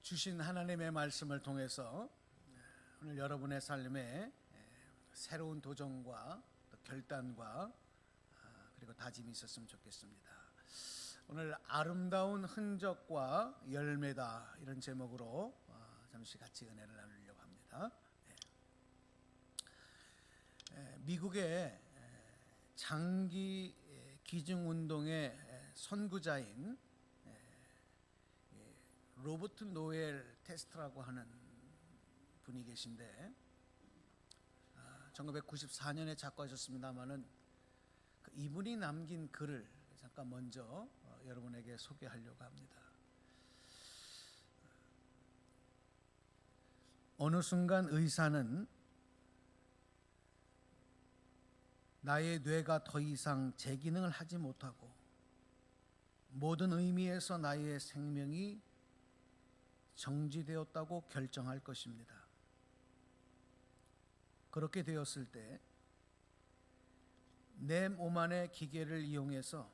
주신 하나님의 말씀을 통해서 오늘 여러분의 삶에 새로운 도전과 또 결단과 그리고 다짐이 있었으면 좋겠습니다. 오늘 아름다운 흔적과 열매다, 이런 제목으로 잠시 같이 은혜를 나누려고 합니다. 미국의 장기 기증운동의 선구자인 로버트 노엘 테스트라고 하는 분이 계신데 1994년에 작고하셨습니다마는 이분이 남긴 글을 잠깐 먼저 여러분에게 소개하려고 합니다. 어느 순간 의사는 나의 뇌가 더 이상 제 기능을 하지 못하고 모든 의미에서 나의 생명이 정지되었다고 결정할 것입니다. 그렇게 되었을 때 내 몸 안의 기계를 이용해서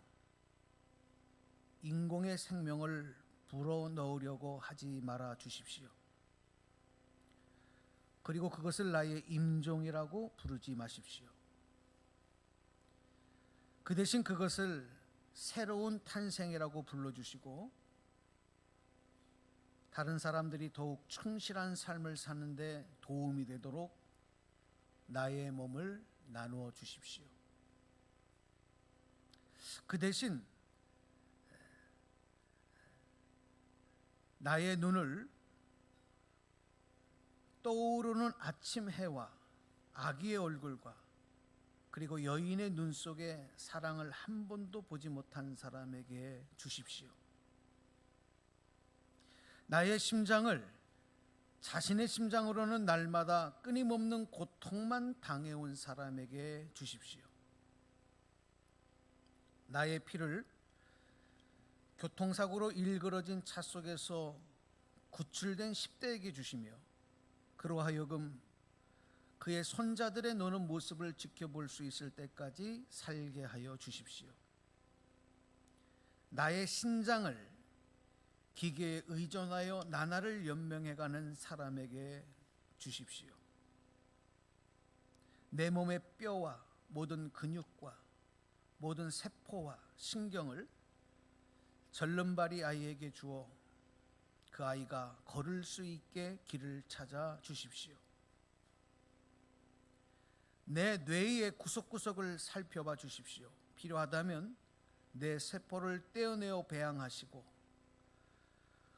인공의 생명을 불어넣으려고 하지 말아 주십시오. 그리고 그것을 나의 임종이라고 부르지 마십시오. 그 대신 그것을 새로운 탄생이라고 불러주시고 다른 사람들이 더욱 충실한 삶을 사는데 도움이 되도록 나의 몸을 나누어 주십시오. 그 대신 나의 눈을 떠오르는 아침 해와 아기의 얼굴과 그리고 여인의 눈 속에 사랑을 한 번도 보지 못한 사람에게 주십시오. 나의 심장을 자신의 심장으로는 날마다 끊임없는 고통만 당해온 사람에게 주십시오. 나의 피를 교통사고로 일그러진 차 속에서 구출된 10대에게 주시며 그로 하여금 그의 손자들의 노는 모습을 지켜볼 수 있을 때까지 살게 하여 주십시오. 나의 신장을 기계에 의존하여 나날을 연명해가는 사람에게 주십시오. 내 몸의 뼈와 모든 근육과 모든 세포와 신경을 절름발이 아이에게 주어 그 아이가 걸을 수 있게 길을 찾아 주십시오. 내 뇌의 구석구석을 살펴봐 주십시오. 필요하다면 내 세포를 떼어내어 배양하시고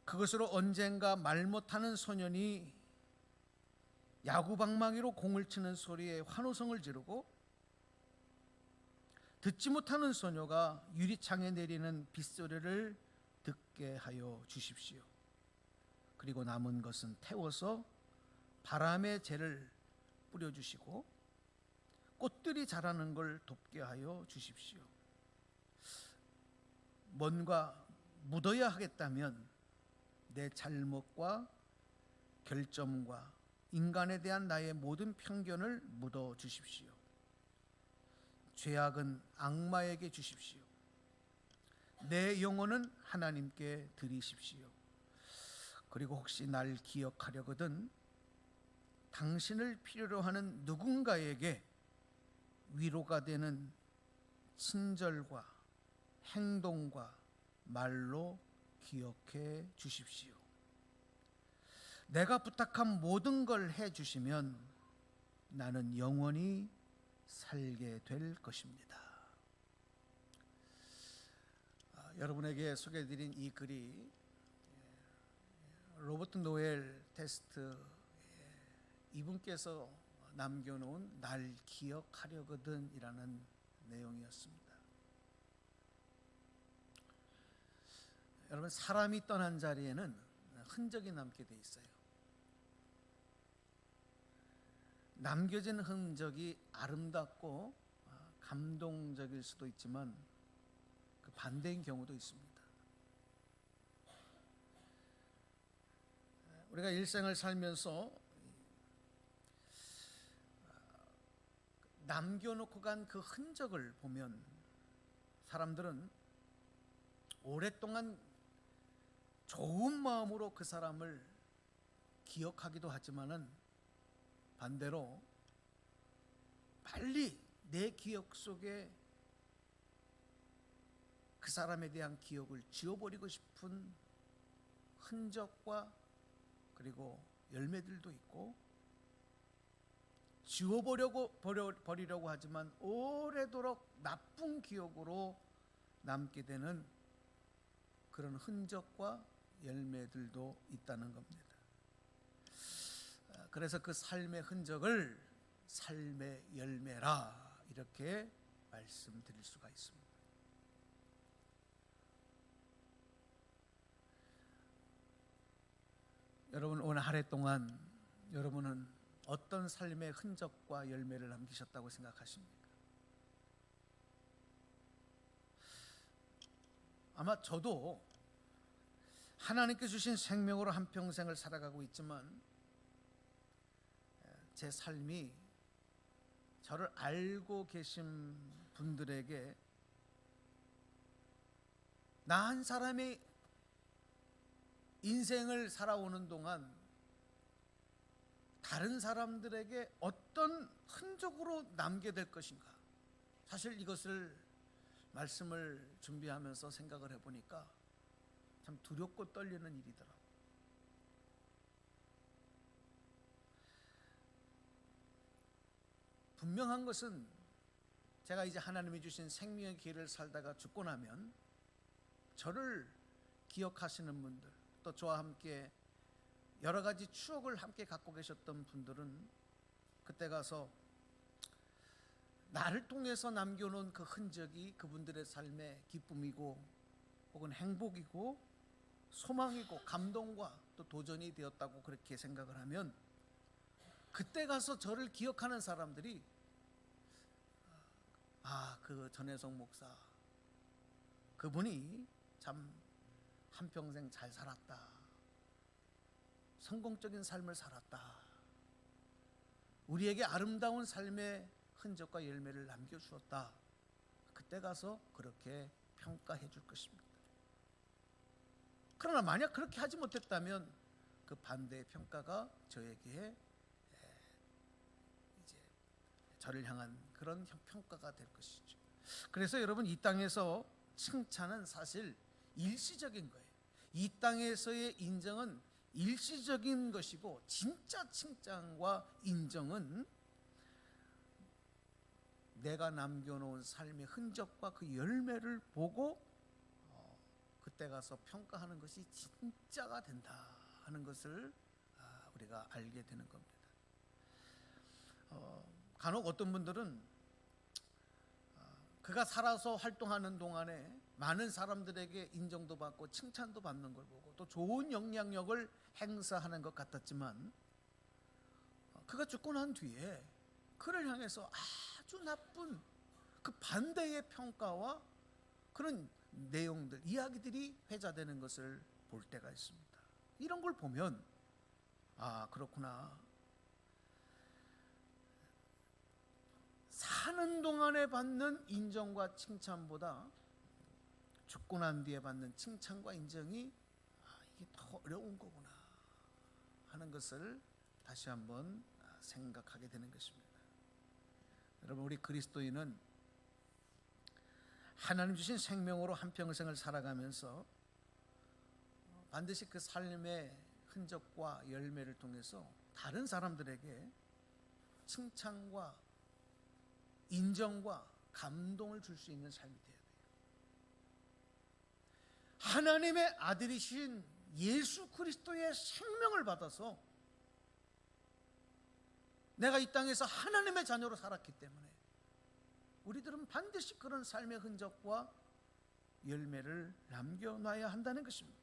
그것으로 언젠가 말 못하는 소년이 야구방망이로 공을 치는 소리에 환호성을 지르고 듣지 못하는 소녀가 유리창에 내리는 빗소리를 듣게 하여 주십시오. 그리고 남은 것은 태워서 바람의 재를 뿌려주시고 꽃들이 자라는 걸 돕게 하여 주십시오. 뭔가 묻어야 하겠다면 내 잘못과 결점과 인간에 대한 나의 모든 편견을 묻어 주십시오. 죄악은 악마에게 주십시오. 내 영혼은 하나님께 드리십시오. 그리고 혹시 날 기억하려거든 당신을 필요로 하는 누군가에게 위로가 되는 친절과 행동과 말로 기억해 주십시오. 내가 부탁한 모든 걸 해 주시면 나는 영원히 살게 될 것입니다. 여러분에게 소개해드린 이 글이 로버트 노엘 테스트 이분께서 남겨놓은 날 기억하려거든 이라는 내용이었습니다. 여러분, 사람이 떠난 자리에는 흔적이 남게 돼 있어요. 남겨진 흔적이 아름답고 감동적일 수도 있지만 그 반대인 경우도 있습니다. 우리가 일생을 살면서 남겨놓고 간 그 흔적을 보면 사람들은 오랫동안 좋은 마음으로 그 사람을 기억하기도 하지만은 반대로 빨리 내 기억 속에 그 사람에 대한 기억을 지워버리고 싶은 흔적과 그리고 열매들도 있고, 버리려고 하지만 오래도록 나쁜 기억으로 남게 되는 그런 흔적과 열매들도 있다는 겁니다. 그래서 그 삶의 흔적을 삶의 열매라 이렇게 말씀드릴 수가 있습니다. 여러분, 오늘 한 해 동안 여러분은 어떤 삶의 흔적과 열매를 남기셨다고 생각하십니까? 아마 저도 하나님께 주신 생명으로 한평생을 살아가고 있지만 제 삶이 저를 알고 계신 분들에게 나 한 사람의 인생을 살아오는 동안 다른 사람들에게 어떤 흔적으로 남게 될 것인가, 사실 이것을 말씀을 준비하면서 생각을 해보니까 참 두렵고 떨리는 일이더라고요. 분명한 것은 제가 이제 하나님이 주신 생명의 길을 살다가 죽고 나면 저를 기억하시는 분들, 또 저와 함께 여러 가지 추억을 함께 갖고 계셨던 분들은 그때 가서 나를 통해서 남겨놓은 그 흔적이 그분들의 삶의 기쁨이고 혹은 행복이고 소망이고 감동과 또 도전이 되었다고 그렇게 생각을 하면, 그때 가서 저를 기억하는 사람들이 그 전혜성 목사, 그분이 참 한평생 잘 살았다, 성공적인 삶을 살았다, 우리에게 아름다운 삶의 흔적과 열매를 남겨주었다, 그때 가서 그렇게 평가해 줄 것입니다. 그러나 만약 그렇게 하지 못했다면 그 반대의 평가가 저에게 이제 저를 향한 그런 평가가 될 것이죠. 그래서 여러분, 이 땅에서 칭찬은 사실 일시적인 거예요. 이 땅에서의 인정은 일시적인 것이고, 진짜 칭찬과 인정은 내가 남겨놓은 삶의 흔적과 그 열매를 보고 그때 가서 평가하는 것이 진짜가 된다 하는 것을 우리가 알게 되는 겁니다. 간혹 어떤 분들은 그가 살아서 활동하는 동안에 많은 사람들에게 인정도 받고 칭찬도 받는 걸 보고 또 좋은 영향력을 행사하는 것 같았지만, 그가 죽고 난 뒤에 그를 향해서 아주 나쁜 그 반대의 평가와 그런 내용들, 이야기들이 회자되는 것을 볼 때가 있습니다. 이런 걸 보면 그렇구나, 사는 동안에 받는 인정과 칭찬보다 죽고 난 뒤에 받는 칭찬과 인정이 이게 더 어려운 거구나 하는 것을 다시 한번 생각하게 되는 것입니다. 여러분, 우리 그리스도인은 하나님 주신 생명으로 한평생을 살아가면서 반드시 그 삶의 흔적과 열매를 통해서 다른 사람들에게 칭찬과 인정과 감동을 줄 수 있는 삶이 돼야 돼요. 하나님의 아들이신 예수 그리스도의 생명을 받아서 내가 이 땅에서 하나님의 자녀로 살았기 때문에 우리들은 반드시 그런 삶의 흔적과 열매를 남겨놔야 한다는 것입니다.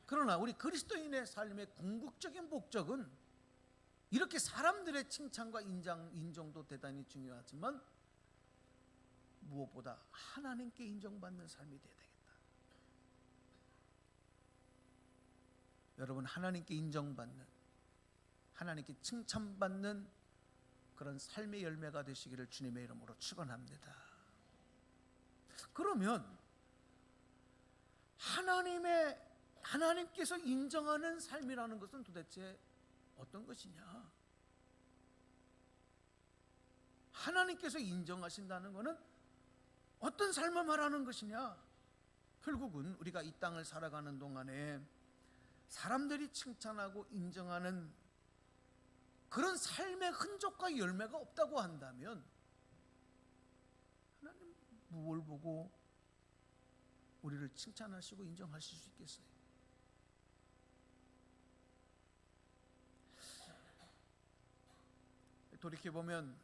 그러나 우리 그리스도인의 삶의 궁극적인 목적은 이렇게 사람들의 칭찬과 인정도 대단히 중요하지만 무엇보다 하나님께 인정받는 삶이 되어야 되겠다. 여러분, 하나님께 인정받는, 하나님께 칭찬받는 그런 삶의 열매가 되시기를 주님의 이름으로 축원합니다. 그러면 하나님께서 인정하는 삶이라는 것은 도대체 어떤 것이냐? 하나님께서 인정하신다는 것은 어떤 삶을 말하는 것이냐? 결국은 우리가 이 땅을 살아가는 동안에 사람들이 칭찬하고 인정하는 그런 삶의 흔적과 열매가 없다고 한다면 하나님 무엇을 보고 우리를 칭찬하시고 인정하실 수 있겠어요? 돌이켜보면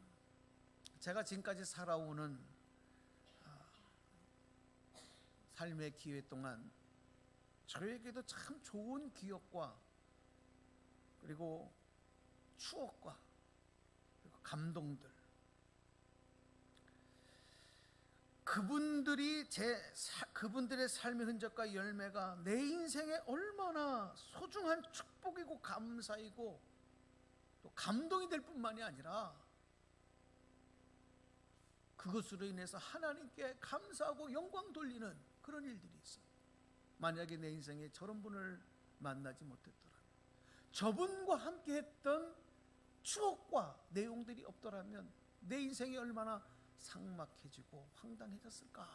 제가 지금까지 살아오는 삶의 기회 동안 저에게도 참 좋은 기억과 그리고 추억과 그리고 감동들, 그분들의 삶의 흔적과 열매가 내 인생에 얼마나 소중한 축복이고 감사이고 또 감동이 될 뿐만이 아니라 그것으로 인해서 하나님께 감사하고 영광 돌리는 그런 일들이 있어요. 만약에 내 인생에 저런 분을 만나지 못했더라면, 저분과 함께 했던 추억과 내용들이 없더라면 내 인생이 얼마나 삭막해지고 황당해졌을까.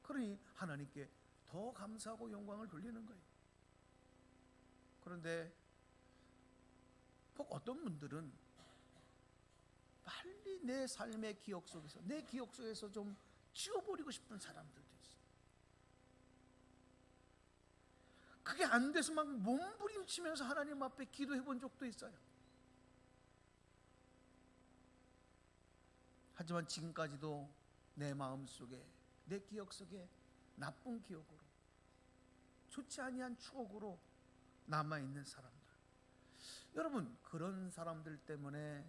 그러니 하나님께 더 감사하고 영광을 돌리는 거예요. 그런데 혹 어떤 분들은 빨리 내 삶의 기억 속에서, 내 기억 속에서 좀 지워버리고 싶은 사람들도 있어요. 그게 안 돼서 막 몸부림치면서 하나님 앞에 기도해 본 적도 있어요. 하지만 지금까지도 내 마음속에, 내 기억 속에 나쁜 기억으로, 좋지 아니한 추억으로 남아있는 사람들, 여러분, 그런 사람들 때문에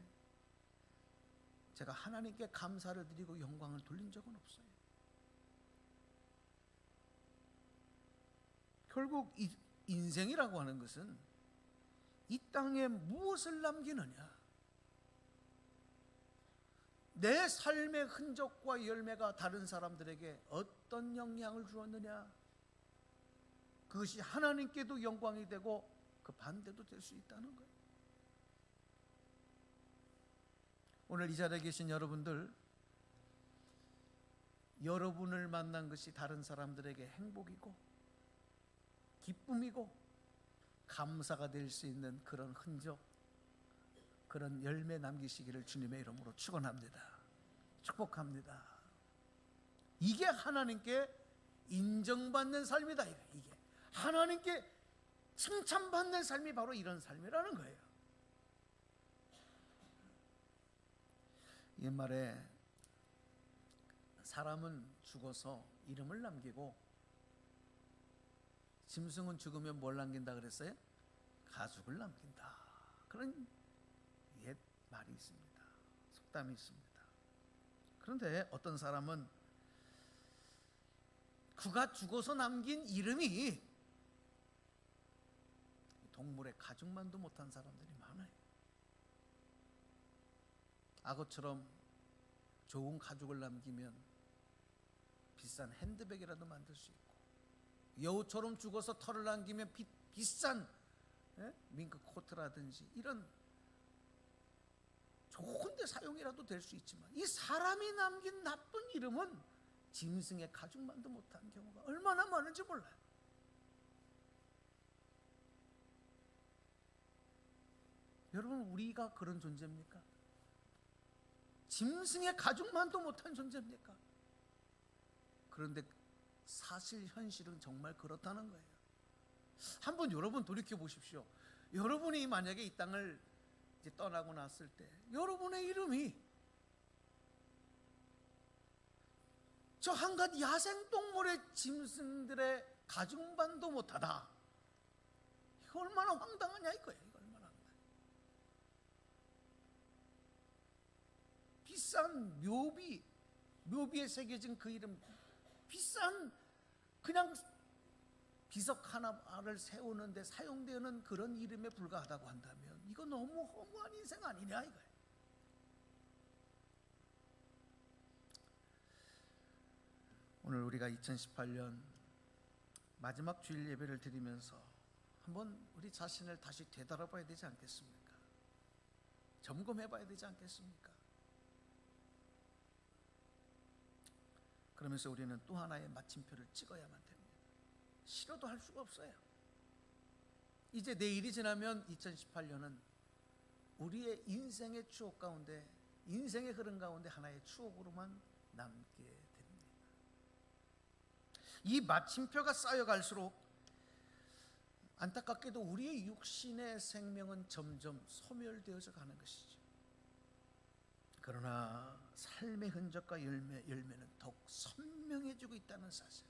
제가 하나님께 감사를 드리고 영광을 돌린 적은 없어요. 결국 이 인생이라고 하는 것은 이 땅에 무엇을 남기느냐, 내 삶의 흔적과 열매가 다른 사람들에게 어떤 영향을 주었느냐, 그것이 하나님께도 영광이 되고 그 반대도 될 수 있다는 거예요. 오늘 이 자리에 계신 여러분들, 여러분을 만난 것이 다른 사람들에게 행복이고 기쁨이고 감사가 될 수 있는 그런 흔적, 그런 열매 남기시기를 주님의 이름으로 축원합니다. 축복합니다. 이게 하나님께 인정받는 삶이다. 이게 하나님께 칭찬받는 삶이 바로 이런 삶이라는 거예요. 옛말에 사람은 죽어서 이름을 남기고 짐승은 죽으면 뭘 남긴다 그랬어요? 가죽을 남긴다. 그런 옛 말이 있습니다. 속담이 있습니다. 그런데 어떤 사람은 그가 죽어서 남긴 이름이 동물의 가죽만도 못한 사람들이 많아요. 악어처럼 좋은 가죽을 남기면 비싼 핸드백이라도 만들 수 있고, 여우처럼 죽어서 털을 남기면 비싼 밍크 코트라든지 이런 좋은 데 사용이라도 될 수 있지만, 이 사람이 남긴 나쁜 이름은 짐승의 가죽만도 못한 경우가 얼마나 많은지 몰라요. 여러분, 우리가 그런 존재입니까? 짐승의 가죽만도 못한 존재입니까? 그런데 사실 현실은 정말 그렇다는 거예요. 한번 여러분 돌이켜 보십시오. 여러분이 만약에 이 땅을 이제 떠나고 났을 때 여러분의 이름이 저 한갓 야생동물의 짐승들의 가죽만도 못하다, 이거 얼마나 황당하냐 이거예요. 이거 얼마나 황당해. 비싼 묘비에 새겨진 그 이름, 비싼 그냥 비석 하나를 세우는데 사용되는 그런 이름에 불과하다고 한다면 이거 너무 허무한 인생 아니냐 이거예요. 오늘 우리가 2018년 마지막 주일 예배를 드리면서 한번 우리 자신을 다시 되돌아봐야 되지 않겠습니까? 점검해 봐야 되지 않겠습니까? 그러면서 우리는 또 하나의 마침표를 찍어야만 됩니다. 싫어도 할 수가 없어요. 이제 내일이 지나면 2018년은 우리의 인생의 추억 가운데, 인생의 흐름 가운데 하나의 추억으로만 남게 됩니다. 이 마침표가 쌓여갈수록 안타깝게도 우리의 육신의 생명은 점점 소멸되어져 가는 것이죠. 그러나 삶의 흔적과 열매는 더욱 선명해지고 있다는 사실,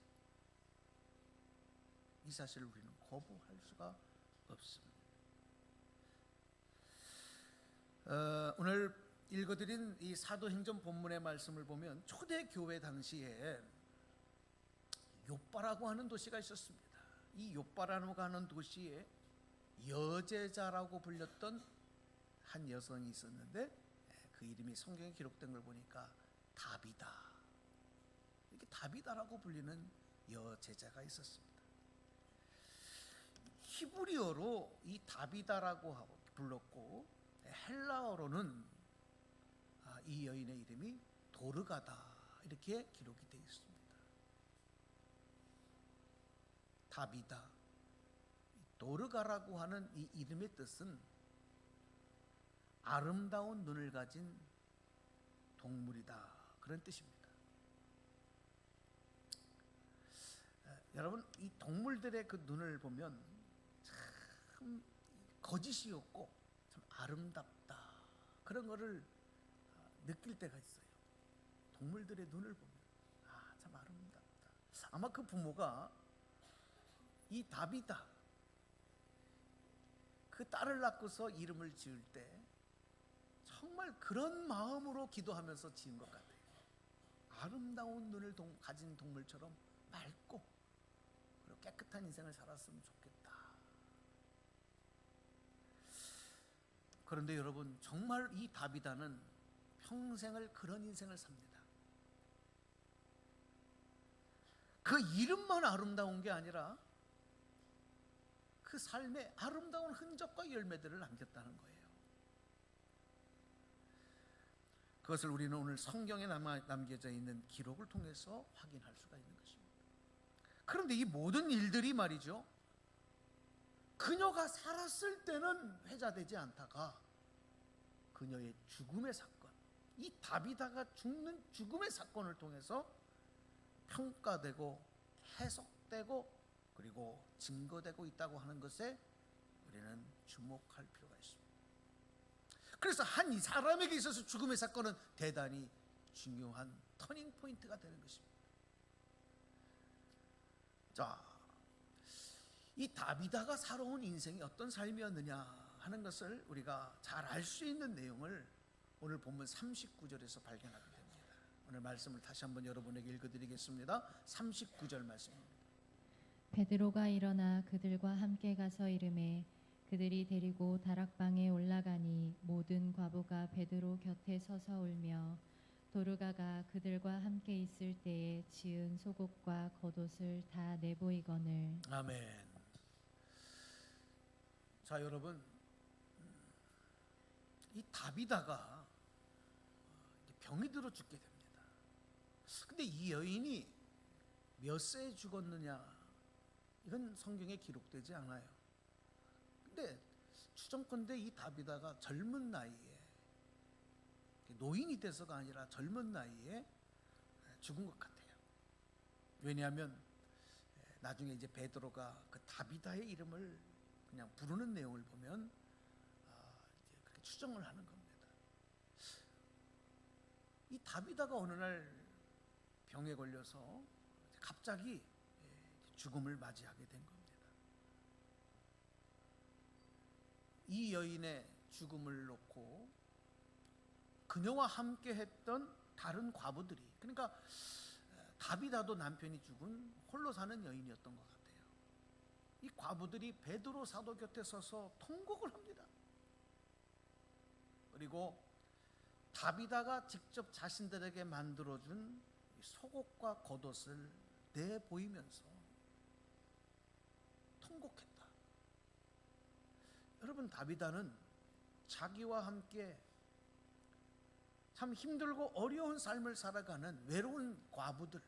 이 사실을 우리는 거부할 수가 없습니다. 오늘 읽어드린 이 사도행전 본문의 말씀을 보면 초대 교회 당시에 욥바라고 하는 도시가 있었습니다. 이 욥바라고 하는 도시에 여제자라고 불렸던 한 여성이 있었는데, 그 이름이 성경에 기록된 걸 보니까 다비다, 이렇게 다비다라고 불리는 여제자가 있었습니다. 히브리어로 이 다비다라고 불렀고, 헬라어로는 이 여인의 이름이 도르가다, 이렇게 기록이 되어 있습니다. 다비다, 도르가라고 하는 이 이름의 뜻은 아름다운 눈을 가진 동물이다, 그런 뜻입니다. 여러분, 이 동물들의 그 눈을 보면 참 거짓이 없고 참 아름답다, 그런 거를 느낄 때가 있어요. 동물들의 눈을 보면 참 아름답다. 아마 그 부모가 이 다비다, 그 딸을 낳고서 이름을 지을 때 정말 그런 마음으로 기도하면서 지은 것 같아요. 아름다운 눈을 가진 동물처럼 맑고 그리고 깨끗한 인생을 살았으면 좋겠다. 그런데 여러분, 정말 이 다비다는 평생을 그런 인생을 삽니다. 그 이름만 아름다운 게 아니라 그 삶에 아름다운 흔적과 열매들을 남겼다는 거예요. 그것을 우리는 오늘 성경에 남겨져 있는 기록을 통해서 확인할 수가 있는 것입니다. 그런데 이 모든 일들이 말이죠, 그녀가 살았을 때는 회자되지 않다가 그녀의 죽음의 사건, 이 다비다가 죽음의 사건을 통해서 평가되고 해석되고 그리고 증거되고 있다고 하는 것에 우리는 주목할 필요가 있습니다. 그래서 한 사람에게 있어서 죽음의 사건은 대단히 중요한 터닝 포인트가 되는 것입니다. 자, 이 다비다가 살아온 인생이 어떤 삶이었느냐 하는 것을 우리가 잘 알 수 있는 내용을 오늘 본문 39절에서 발견하게 됩니다. 오늘 말씀을 다시 한번 여러분에게 읽어드리겠습니다. 39절 말씀입니다. 베드로가 일어나 그들과 함께 가서 이르매 그들이 데리고 다락방에 올라가니 모든 과부가 베드로 곁에 서서 울며 도르가가 그들과 함께 있을 때에 지은 속옷과 겉옷을 다 내보이거늘. 아멘. 자, 여러분, 이 다비다가 병이 들어 죽게 됩니다. 근데 이 여인이 몇 세에 죽었느냐, 이건 성경에 기록되지 않아요. 근데 추정컨대 이 다비다가 젊은 나이에, 노인이 돼서가 아니라 젊은 나이에 죽은 것 같아요. 왜냐하면 나중에 이제 베드로가 그 다비다의 이름을 그냥 부르는 내용을 보면 이제 그렇게 추정을 하는 겁니다. 이 다비다가 어느 날 병에 걸려서 갑자기 죽음을 맞이하게 된 겁니다. 이 여인의 죽음을 놓고 그녀와 함께 했던 다른 과부들이, 그러니까 다비다도 남편이 죽은 홀로 사는 여인이었던 것 같아요. 이 과부들이 베드로 사도 곁에 서서 통곡을 합니다. 그리고 다비다가 직접 자신들에게 만들어준 속옷과 겉옷을 내보이면서 통곡했다. 여러분, 다비다는 자기와 함께 참 힘들고 어려운 삶을 살아가는 외로운 과부들,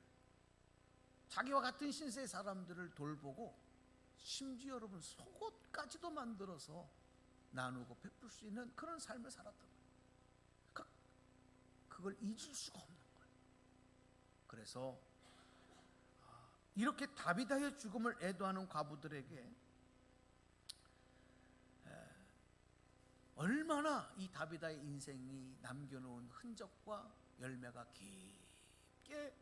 자기와 같은 신세의 사람들을 돌보고 심지어 여러분 속옷까지도 만들어서 나누고 베풀 수 있는 그런 삶을 살았던 거예요. 그걸 잊을 수가 없는 거예요. 그래서 이렇게 다비다의 죽음을 애도하는 과부들에게 얼마나 이 다비다의 인생이 남겨놓은 흔적과 열매가 깊게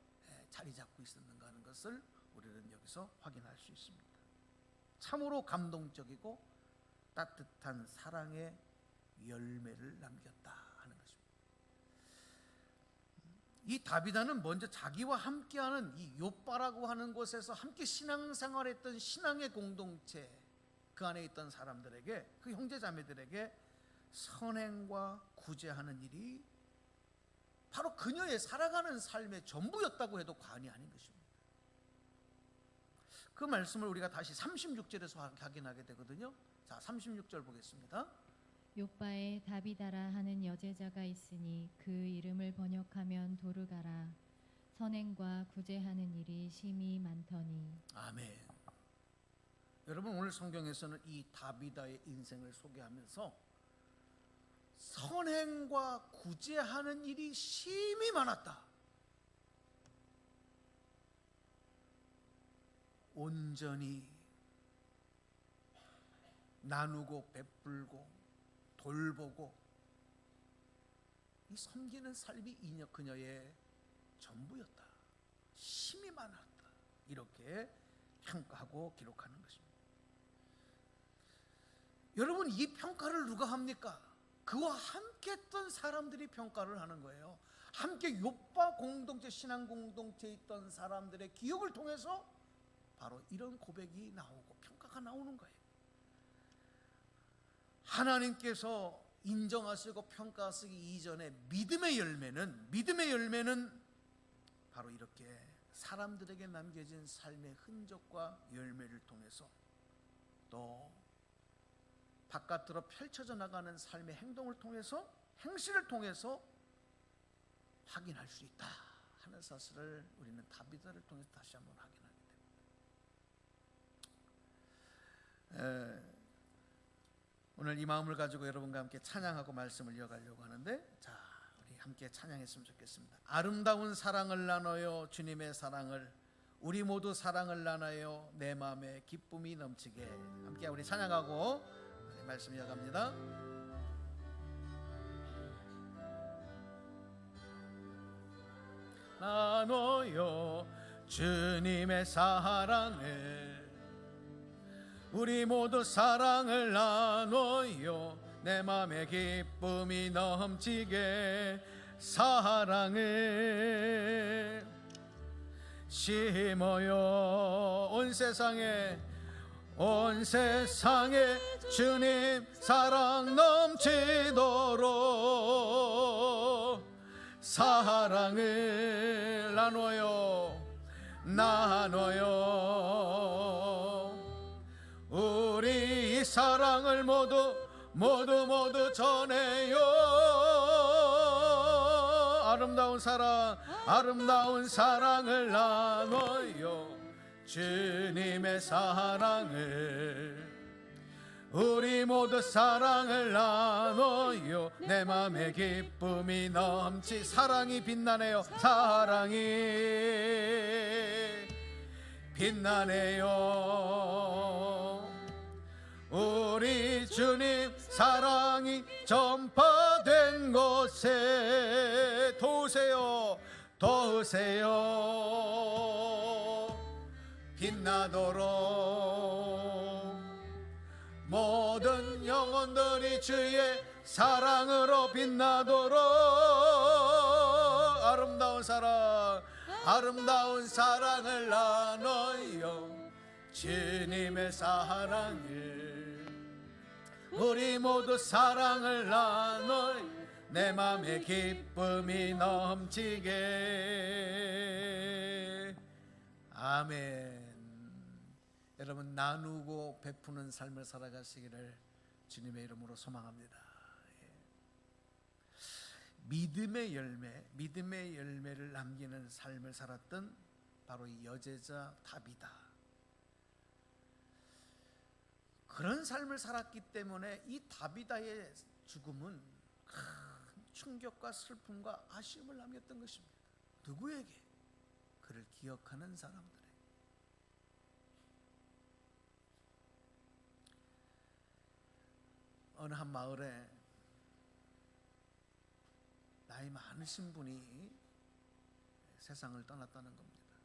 자리 잡고 있었는가 하는 것을 우리는 여기서 확인할 수 있습니다. 참으로 감동적이고 따뜻한 사랑의 열매를 남겼다 하는 것입니다. 이 다비다는 먼저 자기와 함께하는 이 욥바라고 하는 곳에서 함께 신앙생활했던 신앙의 공동체, 그 안에 있던 사람들에게, 그 형제자매들에게 선행과 구제하는 일이 바로 그녀의 살아가는 삶의 전부였다고 해도 과언이 아닌 것입니다. 그 말씀을 우리가 다시 36절에서 확인하게 되거든요. 자, 36절 보겠습니다. 욥바에 다비다라 하는 여제자가 있으니 그 이름을 번역하면 도르가라. 선행과 구제하는 일이 심히 많더니. 아멘. 여러분, 오늘 성경에서는 이 다비다의 인생을 소개하면서 선행과 구제하는 일이 심히 많았다. 온전히 나누고 베풀고 돌보고 이 섬기는 삶이 그녀의 전부였다. 심히 많았다. 이렇게 평가하고 기록하는 것입니다. 여러분, 이 평가를 누가 합니까? 그와 함께 했던 사람들이 평가를 하는 거예요. 함께 욥바 공동체, 신앙 공동체에 있던 사람들의 기억을 통해서 바로 이런 고백이 나오고 평가가 나오는 거예요. 하나님께서 인정하시고 평가하시기 이전에 믿음의 열매는 바로 이렇게 사람들에게 남겨진 삶의 흔적과 열매를 통해서 또 바깥으로 펼쳐져 나가는 삶의 행동을 통해서, 행실을 통해서 확인할 수 있다 하는 사실을 우리는 다비다를 통해서 다시 한번 확인하게 됩니다. 오늘 이 마음을 가지고 여러분과 함께 찬양하고 말씀을 이어가려고 하는데, 자, 우리 함께 찬양했으면 좋겠습니다. 아름다운 사랑을 나눠요, 주님의 사랑을, 우리 모두 사랑을 나눠요, 내 마음에 기쁨이 넘치게. 함께 우리 찬양하고 말씀 이어갑니다. 나눠요 주님의 사랑을, 우리 모두 사랑을 나눠요, 내 맘에 기쁨이 넘치게. 사랑을 심어요 온 세상에 주님 사랑 넘치도록. 사랑을 나눠요 우리 이 사랑을 모두 전해요. 아름다운 사랑을 나눠요, 주님의 사랑을, 우리 모두 사랑을 나눠요, 내 맘에 기쁨이 넘치. 사랑이 빛나네요, 사랑이 빛나네요. 우리 주님 사랑이 전파된 곳에 도우세요 빛나도록. 모든 영혼들이 주의 사랑으로 빛나도록. 아름다운 사랑을 나눠요, 주님의 사랑을, 우리 모두 사랑을 나눠요, 내 맘에 기쁨이 넘치게. 아멘. 여러분 여러분 나누고 베푸는 삶을 살아가시기를 주님의 이름으로 소망합니다. 믿음의 열매를 남기는 삶을 살았던 바로 이 여제자 다비다. 그런 삶을 살았기 때문에 이 다비다의 죽음은 큰 충격과 슬픔과 아쉬움을 남겼던 것입니다. 누구에게? 그를 기억하는 사람들에게. 어느 한 마을에 나이 많으신 분이 세상을 떠났다는 겁니다.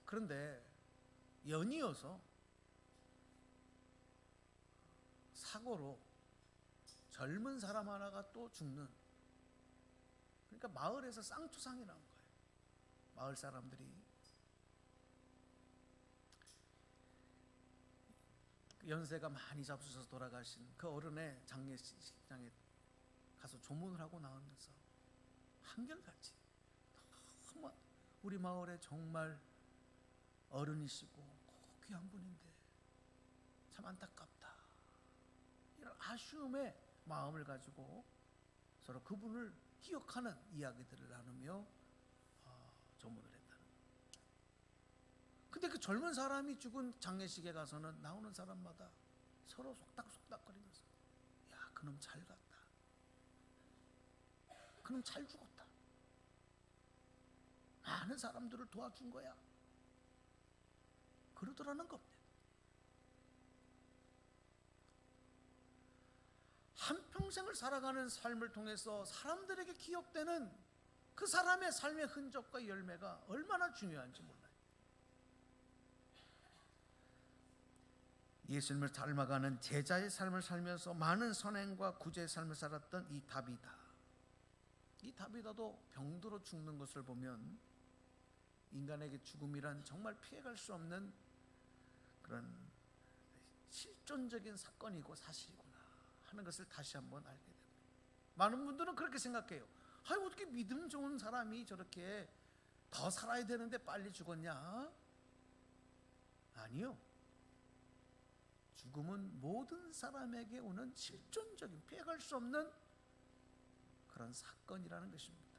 그런데 연이어서 사고로 젊은 사람 하나가 또 죽는, 그러니까 마을에서 쌍투상이 난 거예요. 마을 사람들이 연세가 많이 잡수셔서 돌아가신 그 어른의 장례식장에 가서 조문을 하고 나오면서 한결같이 너무 우리 마을에 정말 어른이시고 귀한 분인데 참 안타깝다, 이런 아쉬움의 마음을 가지고 서로 그분을 기억하는 이야기들을 나누며 조문을 했다는 거예요. 근데 그 젊은 사람이 죽은 장례식에 가서는 나오는 사람마다 서로 속닥속닥거리면서 야, 그놈 잘 갔다, 그놈 잘 죽었다, 많은 사람들을 도와준 거야, 그러더라는 겁니다. 한평생을 살아가는 삶을 통해서 사람들에게 기억되는 그 사람의 삶의 흔적과 열매가 얼마나 중요한지 몰라요. 예수님을 닮아가는 제자의 삶을 살면서 많은 선행과 구제의 삶을 살았던 이 다비다. 이 다비다도 병들어 죽는 것을 보면 인간에게 죽음이란 정말 피해갈 수 없는 그런 실존적인 사건이고 사실이구나 하는 것을 다시 한번 알게 됩니다. 많은 분들은 그렇게 생각해요. 아니, 어떻게 믿음 좋은 사람이 저렇게 더 살아야 되는데 빨리 죽었냐? 아니요. 죽음은 모든 사람에게 오는 실존적인 피해갈 수 없는 그런 사건이라는 것입니다.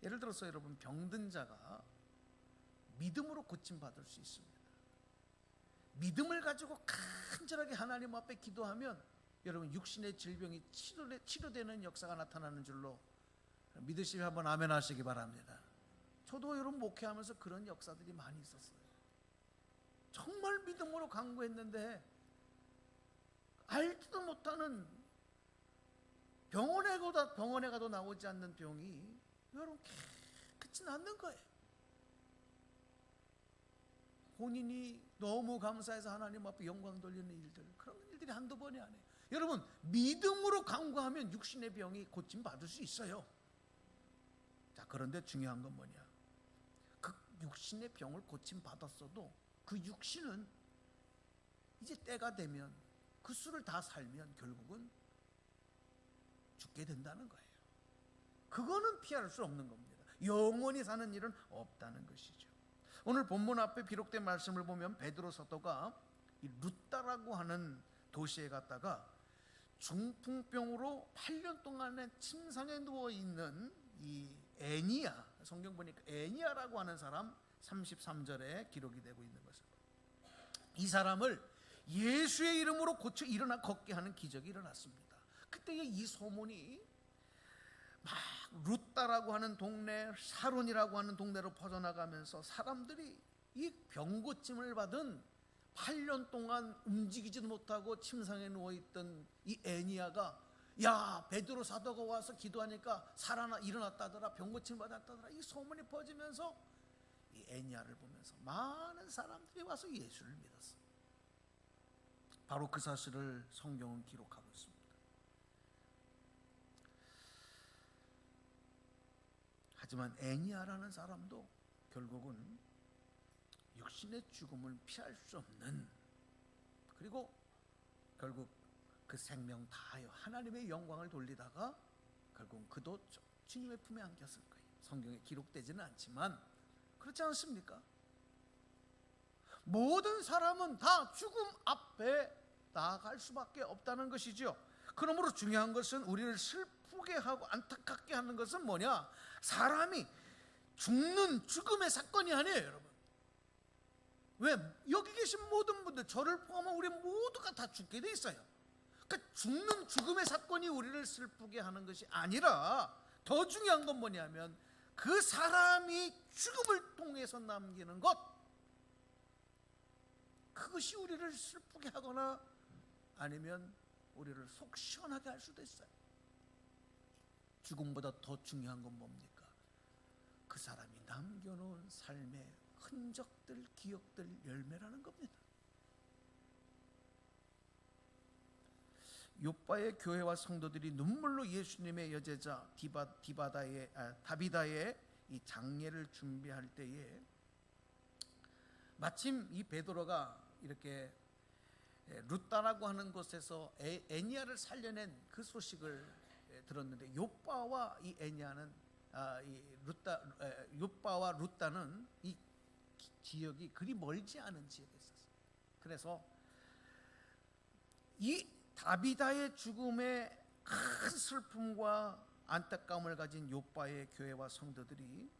예를 들어서 여러분, 병든 자가 믿음으로 고침받을 수 있습니다. 믿음을 가지고 간절하게 하나님 앞에 기도하면 여러분 육신의 질병이 치료되는 역사가 나타나는 줄로 믿으시면 한번 아멘 하시기 바랍니다. 저도 여러분 목회하면서 그런 역사들이 많이 있었어요. 정말 믿음으로 간구했는데 알지도 못하는 병원에 가도 나오지 않는 병이 여러분 깨끗이 낫는 거예요. 본인이 너무 감사해서 하나님 앞에 영광 돌리는 일들, 그런 일들이 한두 번이 아니에요. 여러분, 믿음으로 간구하면 육신의 병이 고침받을 수 있어요. 자, 그런데 중요한 건 뭐냐? 그 육신의 병을 고침받았어도 그 육신은 이제 때가 되면 그 수를 다 살면 결국은 죽게 된다는 거예요. 그거는 피할 수 없는 겁니다. 영원히 사는 일은 없다는 것이죠. 오늘 본문 앞에 기록된 말씀을 보면 베드로 사도가 이 루다라고 하는 도시에 갔다가 중풍병으로 8년 동안에 침상에 누워있는 이 애니야, 성경 보니까 애니야라고 하는 사람 33절에 기록이 되고 있는 것입니다. 이 사람을 예수의 이름으로 고쳐 일어나 걷게 하는 기적이 일어났습니다. 그때에 이 소문이 막 루다라고 하는 동네, 사론이라고 하는 동네로 퍼져나가면서 사람들이 이 병고침을 받은 8년 동안 움직이지도 못하고 침상에 누워있던 이 애니야가 야, 베드로 사도가 와서 기도하니까 일어났다더라, 병고침 받았다더라, 이 소문이 퍼지면서 이 애니야를 보면서 많은 사람들이 와서 예수를 믿었어요. 바로 그 사실을 성경은 기록하고 있습니다. 하지만 애니야라는 사람도 결국은 육신의 죽음을 피할 수 없는, 그리고 결국 그 생명 다하여 하나님의 영광을 돌리다가 결국 그도 주님의 품에 안겼을 거예요. 성경에 기록되지는 않지만 그렇지 않습니까? 모든 사람은 다 죽음 앞에 나아갈 수밖에 없다는 것이죠. 그러므로 중요한 것은 우리를 슬프게 하고 안타깝게 하는 것은 뭐냐? 사람이 죽는 죽음의 사건이 아니에요, 여러분. 왜? 여기 계신 모든 분들, 저를 포함한 우리 모두가 다 죽게 돼 있어요. 그러니까 죽는 죽음의 사건이 우리를 슬프게 하는 것이 아니라 더 중요한 건 뭐냐면 그 사람이 죽음을 통해서 남기는 것, 그것이 우리를 슬프게 하거나 아니면 우리를 속 시원하게 할 수도 있어요. 죽음보다 더 중요한 건 뭡니까? 그 사람이 남겨놓은 삶의 흔적들, 기억들, 열매라는 겁니다. 욥바의 교회와 성도들이 눈물로 예수님의 여제자 다비다의 이 장례를 준비할 때에 마침 이 베드로가 이렇게 루따라고 하는 곳에서 애니야를 살려낸 그 소식을 들었는데, 욥바와 이 애니야는 욥바와 루따는 이 지역이 그리 멀지 않은 지역에 있었어요. 그래서 이 다비다의 죽음에 큰 슬픔과 안타까움을 가진 욥바의 교회와 성도들이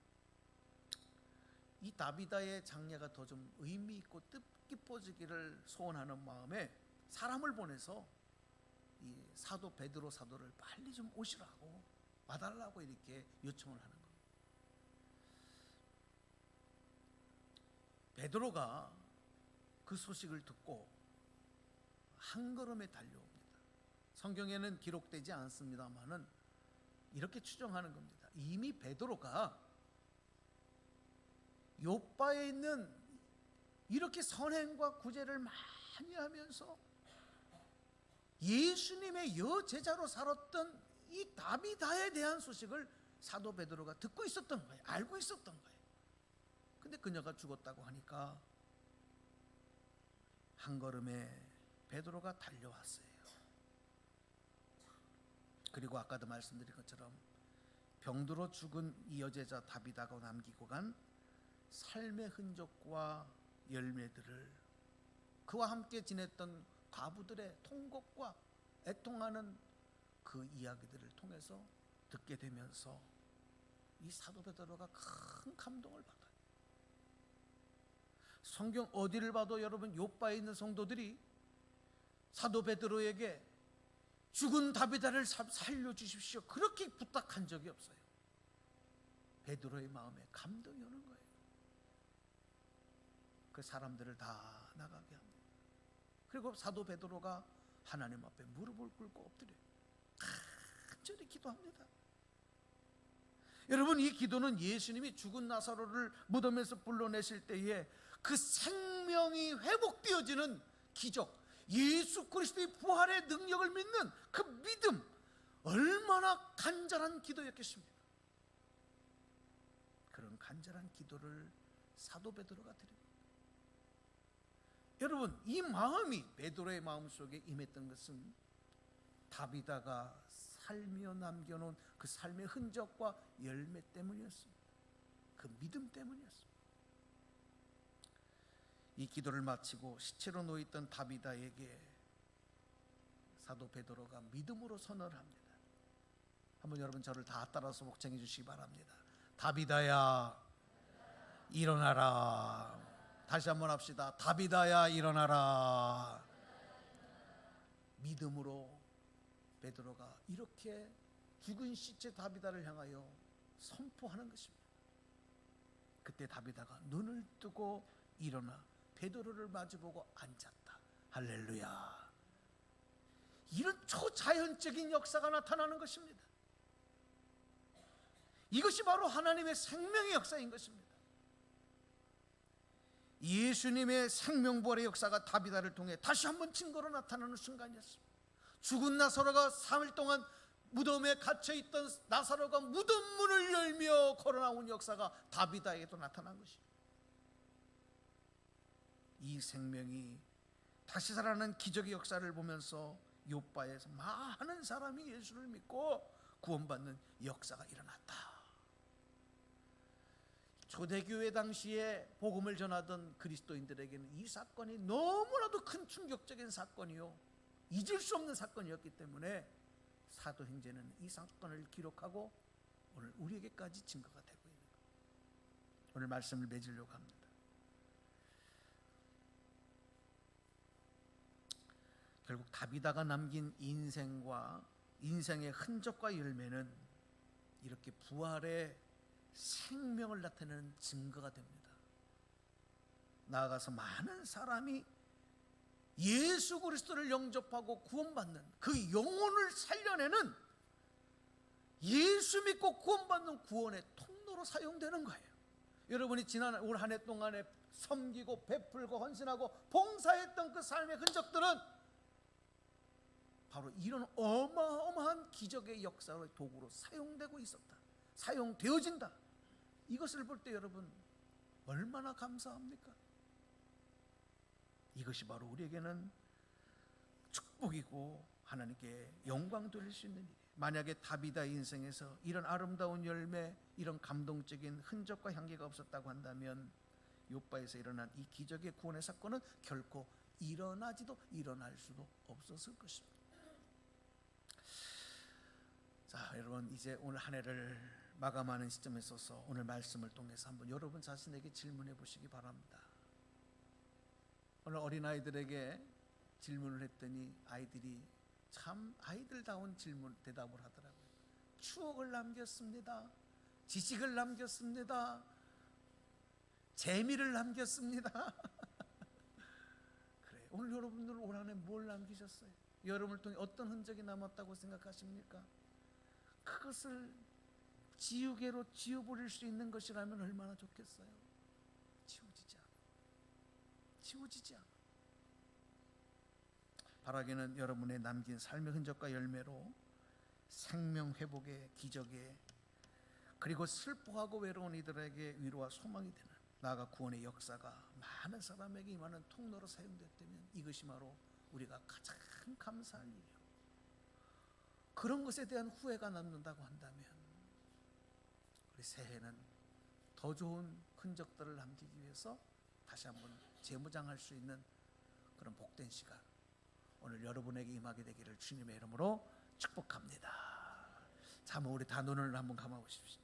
이 다비다의 장례가 더 좀 의미 있고 뜻깊어지기를 소원하는 마음에 사람을 보내서 이 사도 베드로 사도를 빨리 좀 오시라고, 와달라고 이렇게 요청을 하는 거예요. 베드로가 그 소식을 듣고 한 걸음에 달려옵니다. 성경에는 기록되지 않습니다만은 이렇게 추정하는 겁니다. 이미 베드로가 욥바에 있는 이렇게 선행과 구제를 많이 하면서 예수님의 여제자로 살았던 이 다비다에 대한 소식을 사도 베드로가 듣고 있었던 거예요. 알고 있었던 거예요. 근데 그녀가 죽었다고 하니까 한 걸음에 베드로가 달려왔어요. 그리고 아까도 말씀드린 것처럼 병들어 죽은 이 여제자 다비다가 남기고 간 삶의 흔적과 열매들을 그와 함께 지냈던 과부들의 통곡과 애통하는 그 이야기들을 통해서 듣게 되면서 이 사도 베드로가 큰 감동을 받아요. 성경 어디를 봐도 여러분 욥바에 있는 성도들이 사도 베드로에게 죽은 다비다를 살려주십시오 그렇게 부탁한 적이 없어요. 베드로의 마음에 감동이 오는 거예요. 그 사람들을 다 나가게 합니다. 그리고 사도 베드로가 하나님 앞에 무릎을 꿇고 엎드려요. 간절히 기도합니다. 여러분, 이 기도는 예수님이 죽은 나사로를 무덤에서 불러내실 때에 그 생명이 회복되어지는 기적, 예수 그리스도의 부활의 능력을 믿는 그 믿음, 얼마나 간절한 기도였겠습니까? 그런 간절한 기도를 사도 베드로가 드립니다. 여러분, 이 마음이 베드로의 마음속에 임했던 것은 다비다가 살며 남겨놓은 그 삶의 흔적과 열매 때문이었습니다. 그 믿음 때문이었습니다. 이 기도를 마치고 시체로 놓여있던 다비다에게 사도 베드로가 믿음으로 선언을 합니다. 한번 여러분 저를 다 따라서 복창해 주시기 바랍니다. 다비다야 일어나라. 다시 한번 합시다. 다비다야 일어나라. 믿음으로 베드로가 이렇게 죽은 시체 다비다를 향하여 선포하는 것입니다. 그때 다비다가 눈을 뜨고 일어나 베드로를 마주보고 앉았다. 할렐루야. 이런 초자연적인 역사가 나타나는 것입니다. 이것이 바로 하나님의 생명의 역사인 것입니다. 예수님의 생명부활의 역사가 다비다를 통해 다시 한번 증거로 나타나는 순간이었습니다. 죽은 나사로가 3일 동안 무덤에 갇혀있던 나사로가 무덤 문을 열며 걸어나온 역사가 다비다에게도 나타난 것입니다. 이 생명이 다시 살아나는 기적의 역사를 보면서 욥바에서 많은 사람이 예수를 믿고 구원받는 역사가 일어났다. 초대교회 당시에 복음을 전하던 그리스도인들에게는 이 사건이 너무나도 큰 충격적인 사건이요, 잊을 수 없는 사건이었기 때문에 사도행전은 이 사건을 기록하고 오늘 우리에게까지 증거가 되고 있는 거예요. 오늘 말씀을 맺으려고 합니다. 결국 다비다가 남긴 인생의 흔적과 열매는 이렇게 부활의 생명을 나타내는 증거가 됩니다. 나아가서 많은 사람이 예수 그리스도를 영접하고 구원받는 그 영혼을 살려내는, 예수 믿고 구원받는 구원의 통로로 사용되는 거예요. 여러분이 지난 올 한 해 동안에 섬기고 베풀고 헌신하고 봉사했던 그 삶의 흔적들은 바로 이런 어마어마한 기적의 역사의 도구로 사용되고 있었다, 사용되어진다. 이것을 볼 때 여러분 얼마나 감사합니까? 이것이 바로 우리에게는 축복이고 하나님께 영광 돌릴 수 있는 일이에요. 만약에 다비다 인생에서 이런 아름다운 열매, 이런 감동적인 흔적과 향기가 없었다고 한다면 욥바에서 일어난 이 기적의 구원의 사건은 결코 일어나지도 일어날 수도 없었을 것입니다. 자, 여러분 이제 오늘 한 해를 마감하는 시점에 있어서 오늘 말씀을 통해서 한번 여러분 자신에게 질문해 보시기 바랍니다. 오늘 어린아이들에게 질문을 했더니 아이들이 참 아이들다운 대답을 하더라고요. 추억을 남겼습니다. 지식을 남겼습니다. 재미를 남겼습니다. 그래, 오늘 여러분들 올 한 해 뭘 남기셨어요? 여러분을 통해 어떤 흔적이 남았다고 생각하십니까? 그것을 지우개로 지워버릴 수 있는 것이라면 얼마나 좋겠어요. 지워지지 않아. 바라기는 여러분의 남긴 삶의 흔적과 열매로 생명 회복의 기적에, 그리고 슬퍼하고 외로운 이들에게 위로와 소망이 되는, 나아가 구원의 역사가 많은 사람에게 임하는 통로로 사용됐다면 이것이 바로 우리가 가장 감사할 일이요, 그런 것에 대한 후회가 남는다고 한다면 우리 새해는 더 좋은 흔적들을 남기기 위해서 다시 한번 재무장할 수 있는 그런 복된 시간 오늘 여러분에게 임하게 되기를 주님의 이름으로 축복합니다. 자, 우리 다 눈을 한번 감아보십시오.